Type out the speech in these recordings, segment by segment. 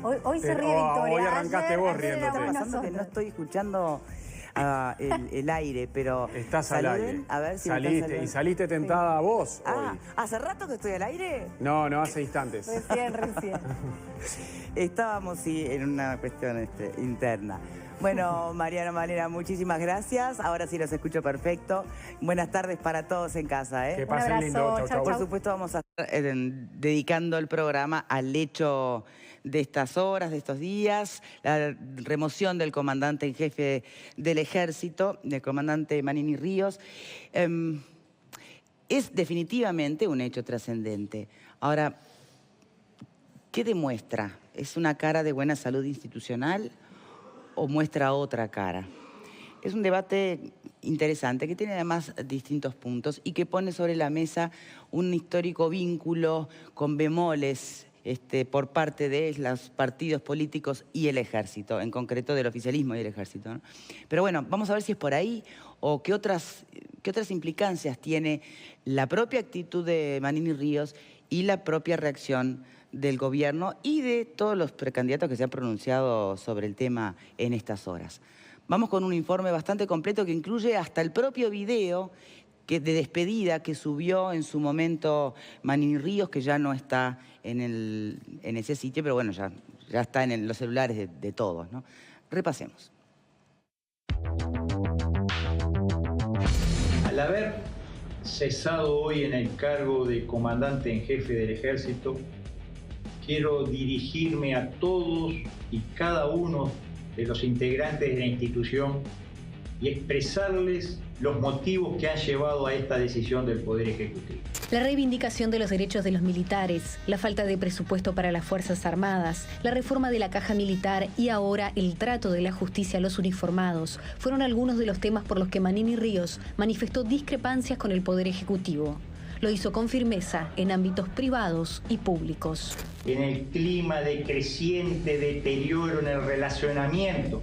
Hoy se ríe Victoria. Hoy arrancaste vos riéndote. Está pasando que no estoy escuchando el aire, pero... Estás al aire. A ver si saliste, y saliste tentada vos hoy. ¿Hace rato que estoy al aire? No, hace instantes. Recién. Estábamos, sí, en una cuestión interna. Bueno, Mariano Malena, muchísimas gracias. Ahora sí los escucho perfecto. Buenas tardes para todos en casa, ¿eh? Que pasen lindo. Chau, chau. Por supuesto vamos a estar dedicando el programa al hecho de estas horas, de estos días, la remoción del comandante en jefe del ejército, del comandante Manini Ríos. Es definitivamente un hecho trascendente. Ahora, ¿qué demuestra? ¿Es una cara de buena salud institucional o muestra otra cara? Es un debate interesante que tiene además distintos puntos y que pone sobre la mesa un histórico vínculo con bemoles por parte de los partidos políticos y el ejército, en concreto del oficialismo y el ejército, ¿no? Pero bueno, vamos a ver si es por ahí o qué otras implicancias tiene la propia actitud de Manini Ríos y la propia reacción del gobierno y de todos los precandidatos que se han pronunciado sobre el tema en estas horas. Vamos con un informe bastante completo que incluye hasta el propio video de despedida que subió en su momento Manini Ríos, que ya no está en ese sitio, pero bueno, ya está en los celulares de todos, ¿no? Repasemos. Al haber cesado hoy en el cargo de comandante en jefe del ejército, quiero dirigirme a todos y cada uno de los integrantes de la institución y expresarles los motivos que han llevado a esta decisión del Poder Ejecutivo. La reivindicación de los derechos de los militares, la falta de presupuesto para las Fuerzas Armadas, la reforma de la caja militar y ahora el trato de la justicia a los uniformados fueron algunos de los temas por los que Manini Ríos manifestó discrepancias con el Poder Ejecutivo. Lo hizo con firmeza en ámbitos privados y públicos. En el clima de creciente deterioro en el relacionamiento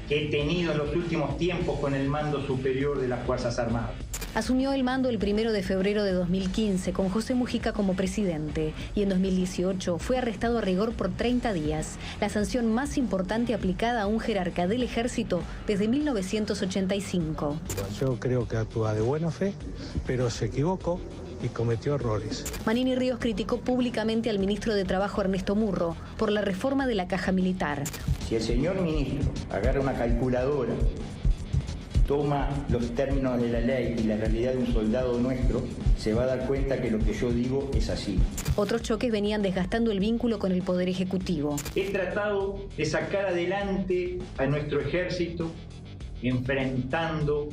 que he tenido en los últimos tiempos con el mando superior de las Fuerzas Armadas. Asumió el mando el 1 de febrero de 2015 con José Mujica como presidente y en 2018 fue arrestado a rigor por 30 días, la sanción más importante aplicada a un jerarca del ejército desde 1985. Yo creo que actúa de buena fe, pero se equivocó y cometió errores. Manini Ríos criticó públicamente al ministro de Trabajo Ernesto Murro por la reforma de la caja militar. Si el señor ministro agarra una calculadora, toma los términos de la ley y la realidad de un soldado nuestro, se va a dar cuenta que lo que yo digo es así. Otros choques venían desgastando el vínculo con el Poder Ejecutivo. He tratado de sacar adelante a nuestro ejército, enfrentando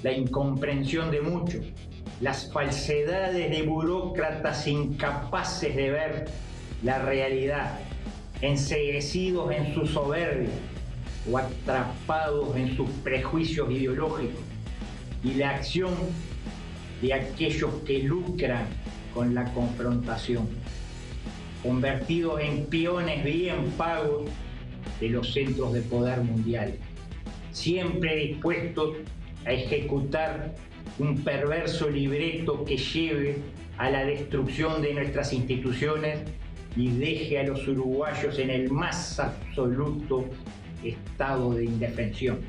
la incomprensión de muchos, las falsedades de burócratas incapaces de ver la realidad, enceguecidos en su soberbia o atrapados en sus prejuicios ideológicos, y la acción de aquellos que lucran con la confrontación, convertidos en peones bien pagos de los centros de poder mundial, siempre dispuestos a ejecutar un perverso libreto que lleve a la destrucción de nuestras instituciones y deje a los uruguayos en el más absoluto estado de indefensión.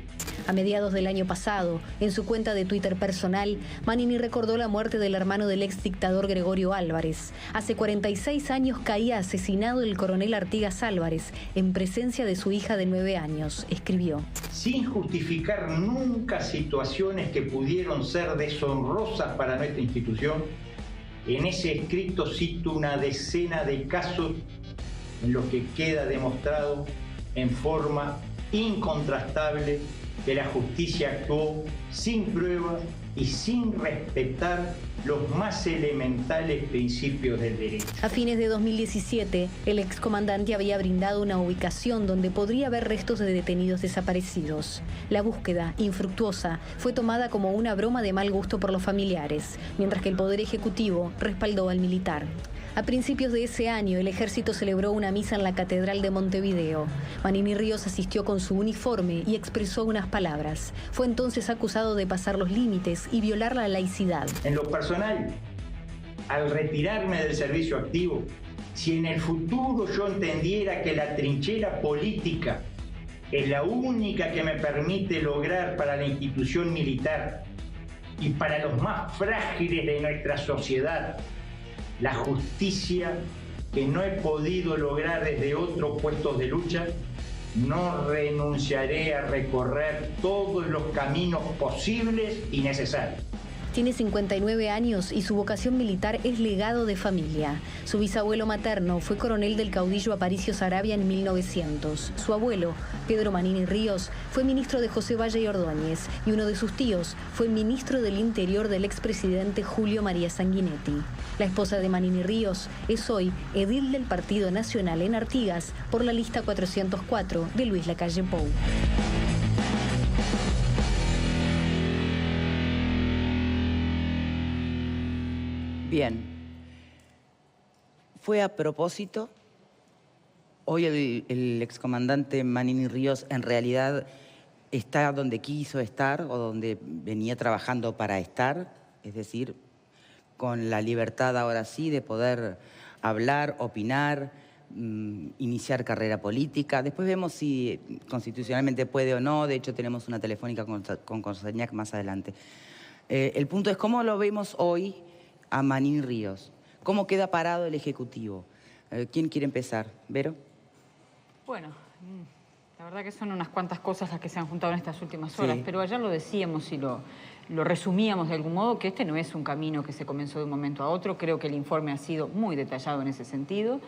A mediados del año pasado, en su cuenta de Twitter personal, Manini recordó la muerte del hermano del ex dictador Gregorio Álvarez. Hace 46 años caía asesinado el coronel Artigas Álvarez, en presencia de su hija de 9 años, escribió. Sin justificar nunca situaciones que pudieron ser deshonrosas para nuestra institución, en ese escrito cito una decena de casos en los que queda demostrado en forma incontrastable que la justicia actuó sin pruebas y sin respetar los más elementales principios del derecho. A fines de 2017, el excomandante había brindado una ubicación donde podría haber restos de detenidos desaparecidos. La búsqueda, infructuosa, fue tomada como una broma de mal gusto por los familiares, mientras que el Poder Ejecutivo respaldó al militar. A principios de ese año, el ejército celebró una misa en la Catedral de Montevideo. Manini Ríos asistió con su uniforme y expresó unas palabras. Fue entonces acusado de pasar los límites y violar la laicidad. En lo personal, al retirarme del servicio activo, Si en el futuro yo entendiera que la trinchera política es la única que me permite lograr para la institución militar y para los más frágiles de nuestra sociedad la justicia que no he podido lograr desde otros puestos de lucha, no renunciaré a recorrer todos los caminos posibles y necesarios. Tiene 59 años y su vocación militar es legado de familia. Su bisabuelo materno fue coronel del caudillo Aparicio Saravia en 1900. Su abuelo, Pedro Manini Ríos, fue ministro de José Valle y Ordóñez, y uno de sus tíos fue ministro del Interior del expresidente Julio María Sanguinetti. La esposa de Manini Ríos es hoy edil del Partido Nacional en Artigas por la lista 404 de Luis Lacalle Pou. Bien, fue a propósito. Hoy el excomandante Manini Ríos en realidad está donde quiso estar o donde venía trabajando para estar, es decir, con la libertad ahora sí de poder hablar, opinar, iniciar carrera política. Después vemos si constitucionalmente puede o no. De hecho, tenemos una telefónica con Costañac más adelante. El punto es cómo lo vemos hoy a Manini Ríos. ¿Cómo queda parado el Ejecutivo? ¿Quién quiere empezar? ¿Vero? Bueno, la verdad que son unas cuantas cosas las que se han juntado en estas últimas horas, Sí. pero ayer lo decíamos y lo resumíamos de algún modo, que este no es un camino que se comenzó de un momento a otro. Creo que el informe ha sido muy detallado en ese sentido.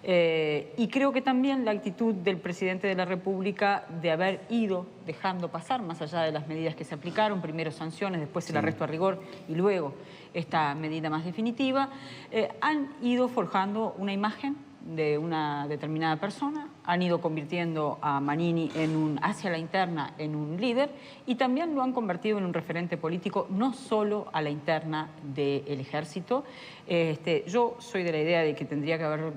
Y creo que también la actitud del presidente de la República de haber ido dejando pasar, más allá de las medidas que se aplicaron, primero sanciones, después el arresto a rigor y luego esta medida más definitiva, han ido forjando una imagen de una determinada persona, han ido convirtiendo a Manini hacia la interna en un líder y también lo han convertido en un referente político no solo a la interna del ejército. Yo soy de la idea de que tendría que haber,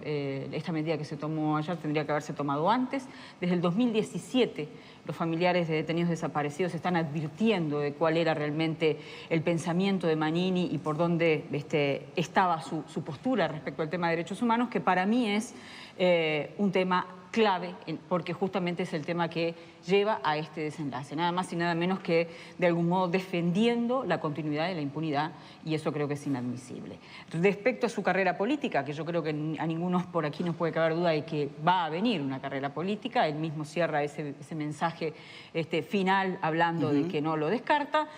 esta medida que se tomó ayer tendría que haberse tomado antes. Desde el 2017 los familiares de detenidos desaparecidos están advirtiendo de cuál era realmente el pensamiento de Manini y por dónde estaba su postura respecto al tema de derechos humanos, que para mí es un tema clave, porque justamente es el tema que lleva a este desenlace, nada más y nada menos que de algún modo defendiendo la continuidad de la impunidad, y eso creo que es inadmisible. Respecto a su carrera política, que yo creo que a ninguno por aquí nos puede caber duda de que va a venir una carrera política, él mismo cierra ese mensaje final hablando de que no lo descarta,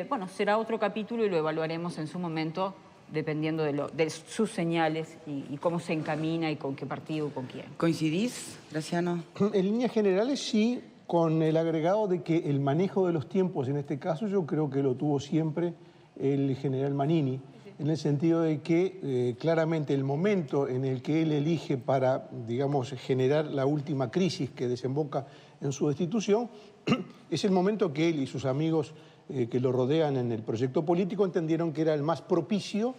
bueno, será otro capítulo y lo evaluaremos en su momento, dependiendo de sus señales y cómo se encamina y con qué partido, con quién. ¿Coincidís, Graciano? En líneas generales sí, con el agregado de que el manejo de los tiempos, en este caso, yo creo que lo tuvo siempre el general Manini, en el sentido de que claramente el momento en el que él elige para, digamos, generar la última crisis que desemboca en su destitución, es el momento que él y sus amigos que lo rodean en el proyecto político entendieron que era el más propicio,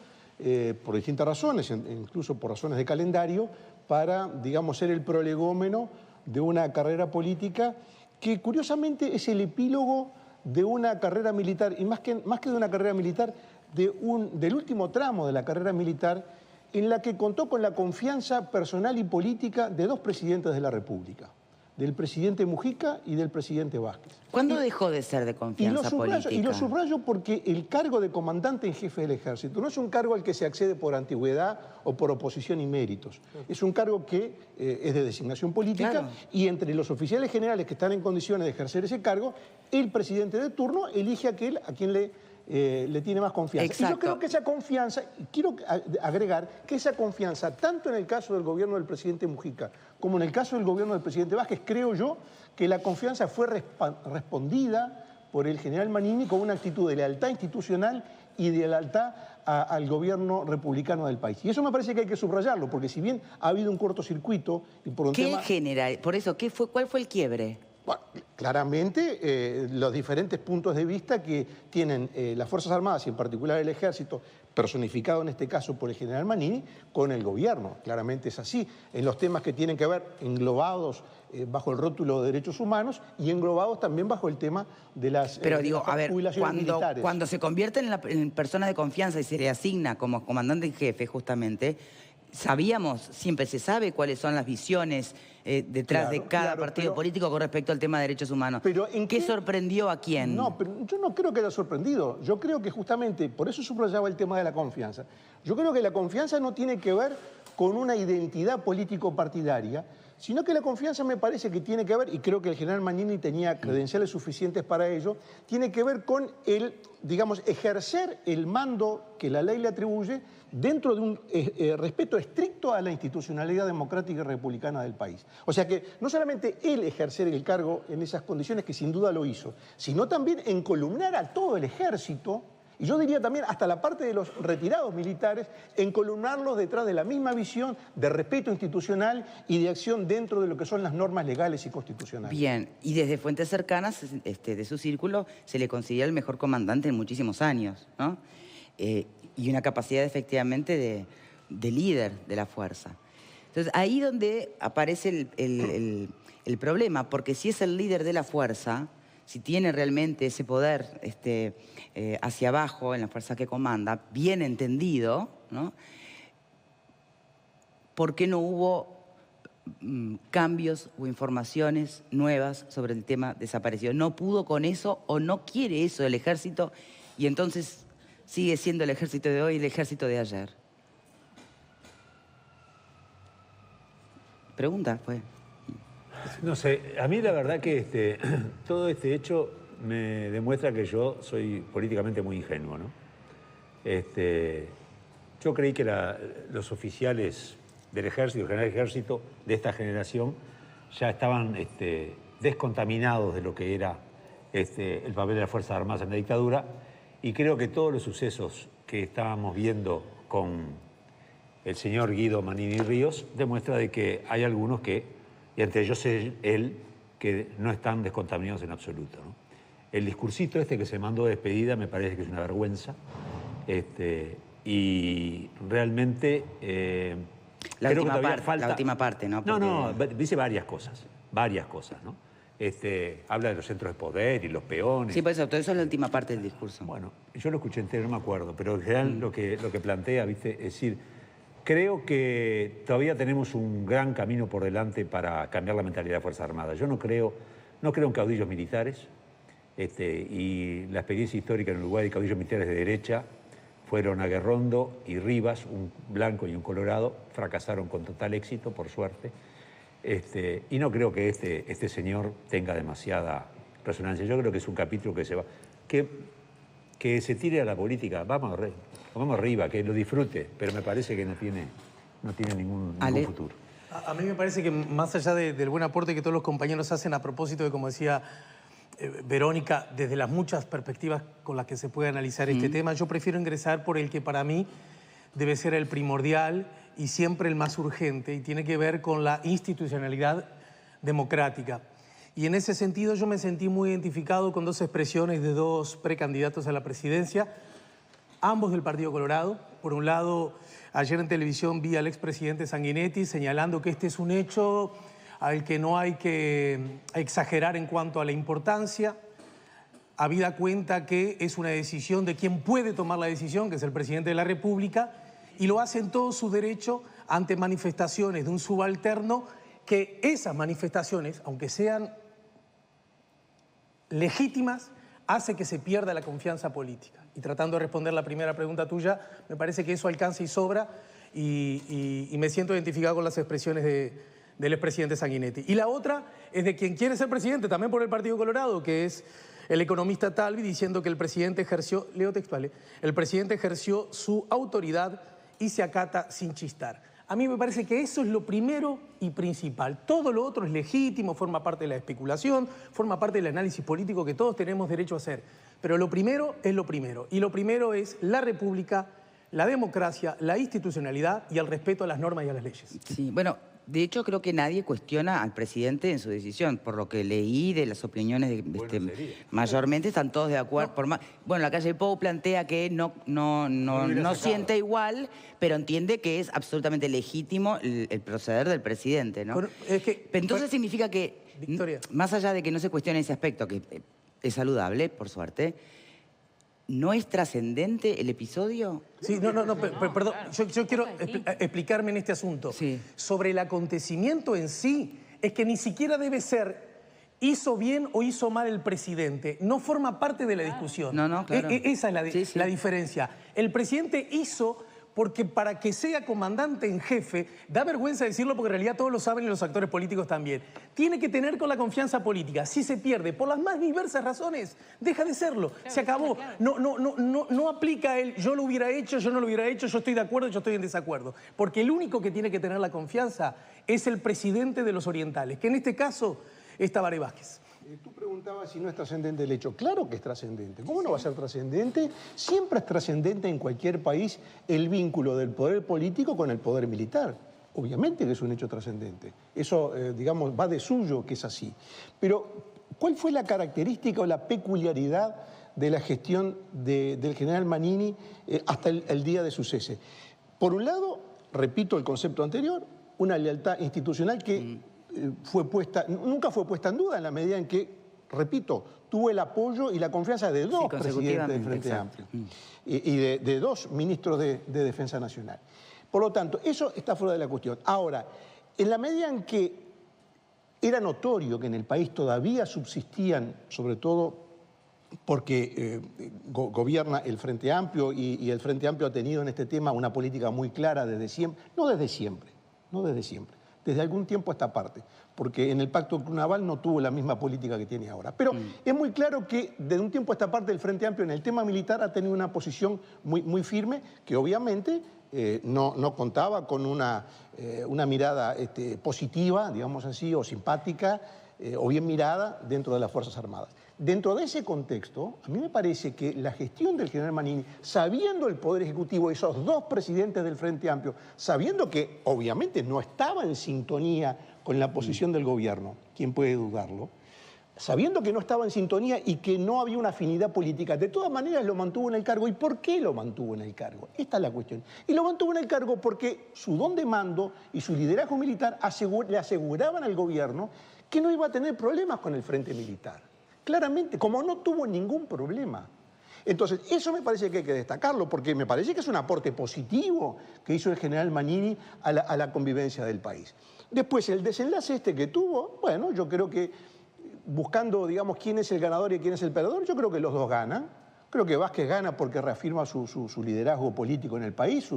por distintas razones, incluso por razones de calendario, para, digamos, ser el prolegómeno de una carrera política que curiosamente es el epílogo de una carrera militar, y más que de una carrera militar, del último tramo de la carrera militar, en la que contó con la confianza personal y política de dos presidentes de la República, del presidente Mujica y del presidente Vázquez. ¿Cuándo dejó de ser de confianza política? Y lo subrayo porque el cargo de comandante en jefe del ejército no es un cargo al que se accede por antigüedad o por oposición y méritos. Es un cargo que es de designación política, claro. Y entre los oficiales generales que están en condiciones de ejercer ese cargo, el presidente de turno elige a aquel a quien le tiene más confianza. Exacto. Y yo creo que esa confianza, quiero agregar que esa confianza, tanto en el caso del gobierno del presidente Mujica como en el caso del gobierno del presidente Vázquez, creo yo que la confianza fue respondida por el general Manini con una actitud de lealtad institucional y de lealtad al gobierno republicano del país. Y eso me parece que hay que subrayarlo, porque si bien ha habido un cortocircuito y por un tema... ¿Qué general? Por eso, ¿cuál fue el quiebre? Bueno, claramente los diferentes puntos de vista que tienen las Fuerzas Armadas y en particular el Ejército, personificado en este caso por el general Manini, con el gobierno. Claramente es así. En los temas que tienen que ver englobados bajo el rótulo de derechos humanos y englobados también bajo el tema de las Pero digo, a ver, jubilaciones militares. Cuando se convierte en persona de confianza y se le asigna como comandante en jefe, justamente, sabíamos, siempre se sabe cuáles son las visiones detrás de cada partido político con respecto al tema de derechos humanos. Pero ¿Qué sorprendió a quién? No, pero yo no creo que haya sorprendido. Yo creo que justamente, por eso subrayaba el tema de la confianza. Yo creo que la confianza no tiene que ver con una identidad político-partidaria, sino que la confianza me parece que tiene que ver, y creo que el general Magnini tenía credenciales suficientes para ello, tiene que ver con el, digamos, ejercer el mando que la ley le atribuye dentro de un respeto estricto a la institucionalidad democrática y republicana del país. O sea que no solamente él ejercer el cargo en esas condiciones, que sin duda lo hizo, sino también encolumnar a todo el ejército, y yo diría también hasta la parte de los retirados militares, encolumnarlos detrás de la misma visión de respeto institucional y de acción dentro de lo que son las normas legales y constitucionales. Bien, y desde fuentes cercanas de su círculo se le considera el mejor comandante en muchísimos años, ¿no? Y una capacidad efectivamente de líder de la fuerza. Entonces, ahí donde aparece el problema, porque si es el líder de la fuerza, si tiene realmente ese poder hacia abajo en la fuerza que comanda, bien entendido, ¿no? ¿Por qué no hubo cambios o informaciones nuevas sobre el tema desaparecido? ¿No pudo con eso o no quiere eso el ejército y entonces sigue siendo el ejército de hoy y el ejército de ayer? Pregunta, pues. No sé, a mí la verdad que todo este hecho me demuestra que yo soy políticamente muy ingenuo, ¿no? Yo creí que los oficiales del ejército, el general del ejército de esta generación, ya estaban descontaminados de lo que era el papel de las Fuerzas Armadas en la dictadura, y creo que todos los sucesos que estábamos viendo con el señor Guido Magnini Ríos demuestra de que hay algunos que, y entre ellos él, que no están descontaminados en absoluto, ¿no? El discursito que se mandó de despedida me parece que es una vergüenza, y realmente La creo última que todavía falta... La última parte, ¿no? Porque... No, dice varias cosas, ¿no? Habla de los centros de poder y los peones. Sí, por eso, todo eso es la última parte del discurso. Bueno, yo lo escuché entero, no me acuerdo, pero en general lo que plantea, ¿viste? Es decir, creo que todavía tenemos un gran camino por delante para cambiar la mentalidad de las Fuerzas Armadas. Yo no creo en caudillos militares, y la experiencia histórica en Uruguay de caudillos militares de derecha fueron Aguerrondo y Rivas, un blanco y un colorado, fracasaron con total éxito, por suerte. Y no creo que este señor tenga demasiada resonancia. Yo creo que es un capítulo que se va... Que se tire a la política, vamos arriba, que lo disfrute, pero me parece que no tiene ningún futuro. A mí me parece que más allá del buen aporte que todos los compañeros hacen a propósito de, como decía Verónica, desde las muchas perspectivas con las que se puede analizar este tema, yo prefiero ingresar por el que para mí debe ser el primordial y siempre el más urgente, y tiene que ver con la institucionalidad democrática. Y en ese sentido yo me sentí muy identificado con dos expresiones de dos precandidatos a la presidencia, ambos del Partido Colorado. Por un lado, ayer en televisión vi al expresidente Sanguinetti señalando que este es un hecho al que no hay que exagerar en cuanto a la importancia, habida cuenta que es una decisión de quien puede tomar la decisión, que es el presidente de la República, y lo hace en todo su derecho ante manifestaciones de un subalterno, que esas manifestaciones, aunque sean legítimas, hace que se pierda la confianza política. Y tratando de responder la primera pregunta tuya, me parece que eso alcanza y sobra, y me siento identificado con las expresiones del expresidente Sanguinetti. Y la otra es de quien quiere ser presidente, también por el Partido Colorado, que es el economista Talvi, diciendo que el presidente ejerció, leo textual, el presidente ejerció su autoridad y se acata sin chistar. A mí me parece que eso es lo primero y principal. Todo lo otro es legítimo, forma parte de la especulación, forma parte del análisis político que todos tenemos derecho a hacer. Pero lo primero es lo primero. Y lo primero es la república, la democracia, la institucionalidad y el respeto a las normas y a las leyes. Sí, bueno, de hecho creo que nadie cuestiona al presidente en su decisión. Por lo que leí de las opiniones, mayormente están todos de acuerdo. Bueno, la calle Pou plantea que no siente igual, pero entiende que es absolutamente legítimo el proceder del presidente, ¿no? Pero entonces significa que, Victoria, más allá de que no se cuestione ese aspecto, que es saludable, por suerte, ¿No es trascendente el episodio? Sí, perdón, yo quiero explicarme en este asunto. Sí. Sobre el acontecimiento en sí, es que ni siquiera debe ser hizo bien o hizo mal el presidente. No forma parte de la discusión. No, claro. Esa es la diferencia. El presidente hizo porque para que sea comandante en jefe, da vergüenza decirlo porque en realidad todos lo saben y los actores políticos también, tiene que tener con la confianza política. Si se pierde por las más diversas razones, deja de serlo. Claro, se acabó. Claro. No aplica el yo lo hubiera hecho, yo no lo hubiera hecho, yo estoy de acuerdo, yo estoy en desacuerdo. Porque el único que tiene que tener la confianza es el presidente de los orientales, que en este caso es Tabaré Vázquez. Tú preguntabas si no es trascendente el hecho. Claro que es trascendente. ¿Cómo no va a ser trascendente? Siempre es trascendente en cualquier país el vínculo del poder político con el poder militar. Obviamente que es un hecho trascendente. Eso, digamos, va de suyo que es así. Pero, ¿cuál fue la característica o la peculiaridad de la gestión del general Manini hasta el día de su cese? Por un lado, repito el concepto anterior, una lealtad institucional que nunca fue puesta en duda en la medida en que, repito, tuvo el apoyo y la confianza de dos presidentes del Frente Amplio y de dos ministros de Defensa Nacional. Por lo tanto, eso está fuera de la cuestión. Ahora, en la medida en que era notorio que en el país todavía subsistían, sobre todo porque gobierna el Frente Amplio y el Frente Amplio ha tenido en este tema una política muy clara desde siempre, no desde siempre, desde algún tiempo a esta parte, porque en el Pacto Naval no tuvo la misma política que tiene ahora. Pero es muy claro que desde un tiempo a esta parte el Frente Amplio en el tema militar ha tenido una posición muy firme, que obviamente no contaba con una mirada positiva, digamos así, o simpática, o bien mirada dentro de las Fuerzas Armadas. Dentro de ese contexto, a mí me parece que la gestión del general Manini, sabiendo el Poder Ejecutivo, esos dos presidentes del Frente Amplio, sabiendo que obviamente no estaba en sintonía con la posición del gobierno, ¿quién puede dudarlo? Sabiendo que no estaba en sintonía y que no había una afinidad política, de todas maneras lo mantuvo en el cargo. ¿Y por qué lo mantuvo en el cargo? Esta es la cuestión. Y lo mantuvo en el cargo porque su don de mando y su liderazgo militar le aseguraban al gobierno que no iba a tener problemas con el frente militar. Claramente, como no tuvo ningún problema. Entonces, eso me parece que hay que destacarlo, porque me parece que es un aporte positivo que hizo el general Manini a la convivencia del país. Después, el desenlace que tuvo, bueno, yo creo que buscando, digamos, quién es el ganador y quién es el perdedor, yo creo que los dos ganan. Creo que Vázquez gana porque reafirma su liderazgo político en el país,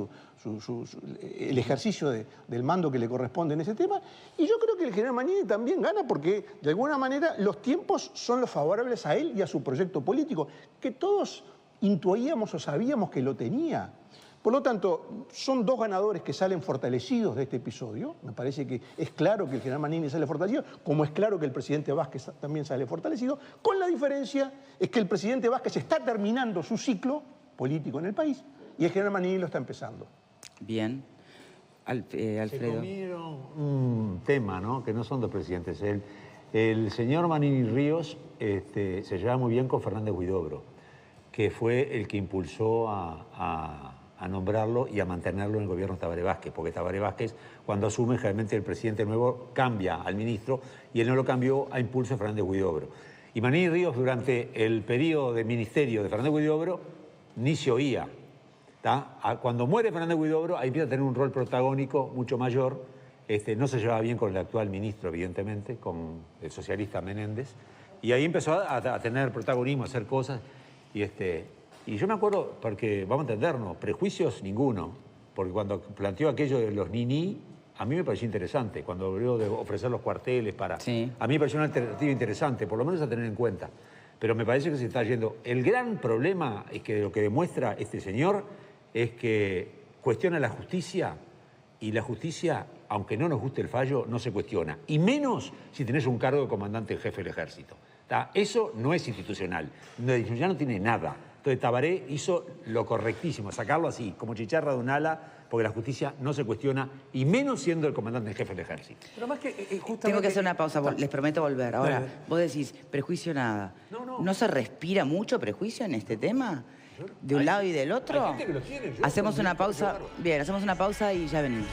el ejercicio del mando que le corresponde en ese tema. Y yo creo que el general Manini también gana porque, de alguna manera, los tiempos son los favorables a él y a su proyecto político, que todos intuíamos o sabíamos que lo tenía. Por lo tanto, son dos ganadores que salen fortalecidos de este episodio. Me parece que es claro que el general Manini sale fortalecido, como es claro que el presidente Vázquez también sale fortalecido, con la diferencia es que el presidente Vázquez está terminando su ciclo político en el país y el general Manini lo está empezando. Bien. Alfredo. Se comieron un tema, ¿no? Que no son dos presidentes. El señor Manini Ríos se lleva muy bien con Fernández Huidobro, que fue el que impulsó a nombrarlo y a mantenerlo en el gobierno de Tabaré Vázquez, porque Tabaré Vázquez, cuando asume, generalmente el presidente nuevo cambia al ministro y él no lo cambió a impulso de Fernández Huidobro. Y Manini Ríos, durante el periodo de ministerio de Fernández Huidobro, ni se oía. Cuando muere Fernández Huidobro, ahí empieza a tener un rol protagónico mucho mayor. No se llevaba bien con el actual ministro, evidentemente, con el socialista Menéndez, y ahí empezó a tener protagonismo, a hacer cosas, y yo me acuerdo, porque vamos a entendernos, prejuicios ninguno, porque cuando planteó aquello de los niní, a mí me pareció interesante, cuando habló de ofrecer los cuarteles para... Sí. A mí me pareció una alternativa interesante, por lo menos a tener en cuenta. Pero me parece que se está yendo. El gran problema es que lo que demuestra este señor es que cuestiona la justicia, y la justicia, aunque no nos guste el fallo, no se cuestiona. Y menos si tenés un cargo de comandante en jefe del ejército. Eso no es institucional. Ya no tiene nada. Entonces Tabaré hizo lo correctísimo, sacarlo así, como chicharra de un ala, porque la justicia no se cuestiona, y menos siendo el comandante en jefe del ejército. Pero más que justamente... Tengo que hacer una pausa, les prometo volver. Ahora, vos decís, prejuicio nada. ¿No se respira mucho prejuicio en este tema? ¿De un lado y del otro? Hay gente que lo tiene, hacemos una pausa. Bien, hacemos una pausa y ya venimos.